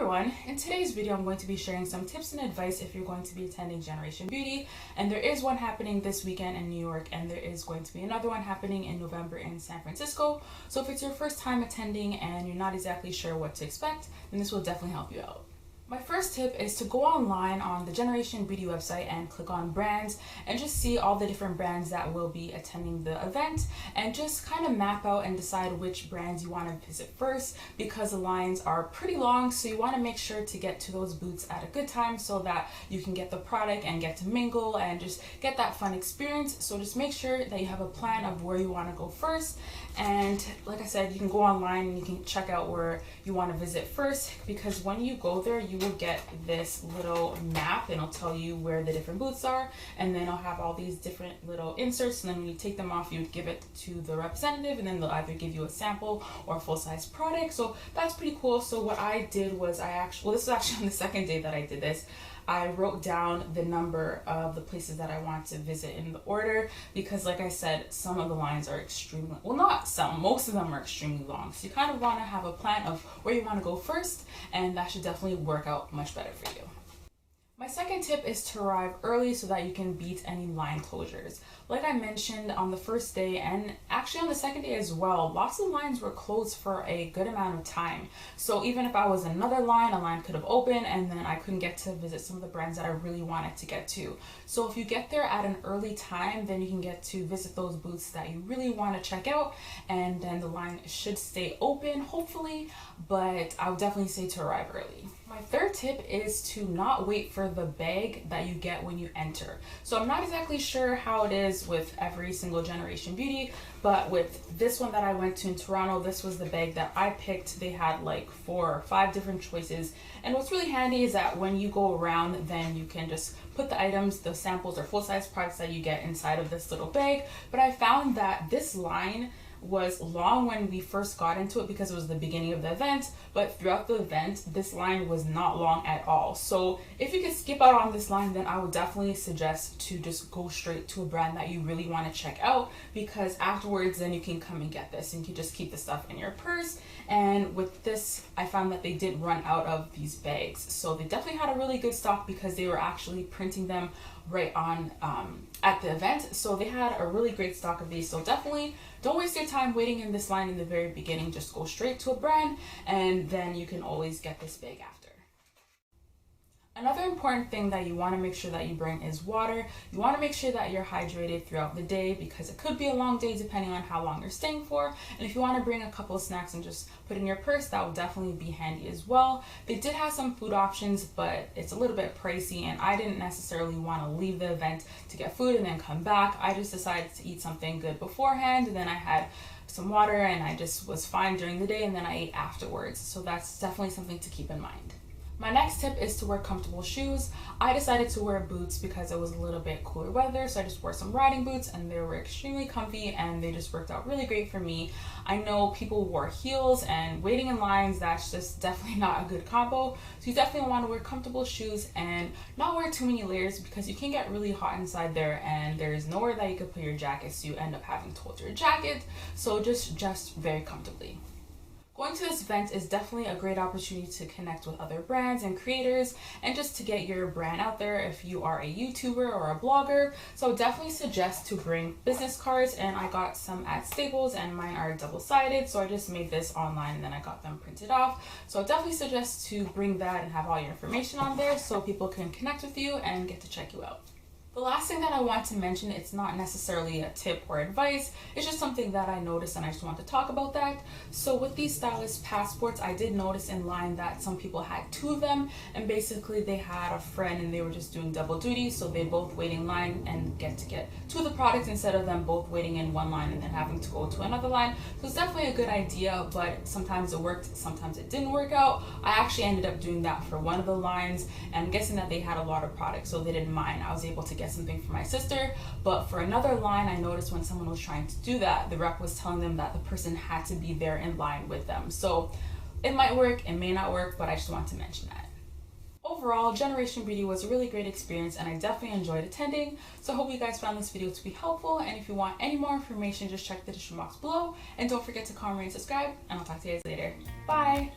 everyone, in today's video I'm going to be sharing some tips and advice if you're going to be attending Generation Beauty, and there is one happening this weekend in New York and there is going to be another one happening in November in San Francisco. So if it's your first time attending and you're not exactly sure what to expect, then this will definitely help you out. My first tip is to go online on the Generation Beauty website and click on brands and just see all the different brands that will be attending the event and just kind of map out and decide which brands you want to visit first, because the lines are pretty long, so you want to make sure to get to those booths at a good time so that you can get the product and get to mingle and just get that fun experience. So just make sure that you have a plan of where you want to go first, and like I said, you can go online and you can check out where you want to visit first, because when you go there you will get this little map and it'll tell you where the different booths are, and then it'll have all these different little inserts, and then when you take them off you would give it to the representative and then they'll either give you a sample or a full-size product. So that's pretty cool. So what I did was this was actually on the second day that I did this. I wrote down the number of the places that I want to visit in the order, because like I said, some of the lines are extremely, well, not some, most of them are extremely long. So you kind of want to have a plan of where you want to go first, and that should definitely work out much better for you. My second tip is to arrive early so that you can beat any line closures. Like I mentioned, on the first day and actually on the second day as well, lots of lines were closed for a good amount of time. So even if I was in another line, a line could have opened and then I couldn't get to visit some of the brands that I really wanted to get to. So if you get there at an early time, then you can get to visit those booths that you really want to check out, and then the line should stay open, hopefully, but I would definitely say to arrive early. My third tip is to not wait for the bag that you get when you enter. So I'm not exactly sure how it is with every single Generation Beauty, but with this one that I went to in Toronto, this was the bag that I picked. They had like 4 or 5 different choices, and what's really handy is that when you go around, then you can just put the items, the samples or full-size products that you get inside of this little bag. But I found that this line was long when we first got into it because it was the beginning of the event, but throughout the event this line was not long at all. So if you could skip out on this line, then I would definitely suggest to just go straight to a brand that you really want to check out, because afterwards then you can come and get this and you can just keep the stuff in your purse. And with this, I found that they did run out of these bags, so they definitely had a really good stock because they were actually printing them right on at the event. So they had a really great stock of these. So definitely don't waste your time waiting in this line in the very beginning. Just go straight to a brand and then you can always get this bag after. Another important thing that you want to make sure that you bring is water. You want to make sure that you're hydrated throughout the day, because it could be a long day depending on how long you're staying for. And if you want to bring a couple of snacks and just put in your purse, that will definitely be handy as well. They did have some food options, but it's a little bit pricey, and I didn't necessarily want to leave the event to get food and then come back. I just decided to eat something good beforehand, and then I had some water and I just was fine during the day, and then I ate afterwards. So that's definitely something to keep in mind. My next tip is to wear comfortable shoes. I decided to wear boots because it was a little bit cooler weather, so I just wore some riding boots and they were extremely comfy and they just worked out really great for me. I know people wore heels, and waiting in lines, that's just definitely not a good combo. So you definitely want to wear comfortable shoes and not wear too many layers, because you can get really hot inside there and there's nowhere that you could put your jacket, so you end up having to hold your jacket. So just dress very comfortably. Going to this event is definitely a great opportunity to connect with other brands and creators and just to get your brand out there if you are a YouTuber or a blogger. So definitely suggest to bring business cards, and I got some at Staples and mine are double-sided, so I just made this online and then I got them printed off. So definitely suggest to bring that and have all your information on there so people can connect with you and get to check you out. The last thing that I want to mention, it's not necessarily a tip or advice, it's just something that I noticed and I just want to talk about that. So with these stylist passports, I did notice in line that some people had 2 of them, and basically they had a friend and they were just doing double duty, so they both wait in line and get 2 of the products instead of them both waiting in one line and then having to go to another line. So it's definitely a good idea, but sometimes it worked, sometimes it didn't work out. I actually ended up doing that for one of the lines, and I'm guessing that they had a lot of products, so they didn't mind. I was able to get something for my sister. But for another line, I noticed when someone was trying to do that, the rep was telling them that the person had to be there in line with them. So it might work, it may not work, but I just want to mention that. Overall, Generation Beauty was a really great experience and I definitely enjoyed attending. So I hope you guys found this video to be helpful, and if you want any more information, just check the description box below, and don't forget to comment, rate, and subscribe, and I'll talk to you guys later. Bye!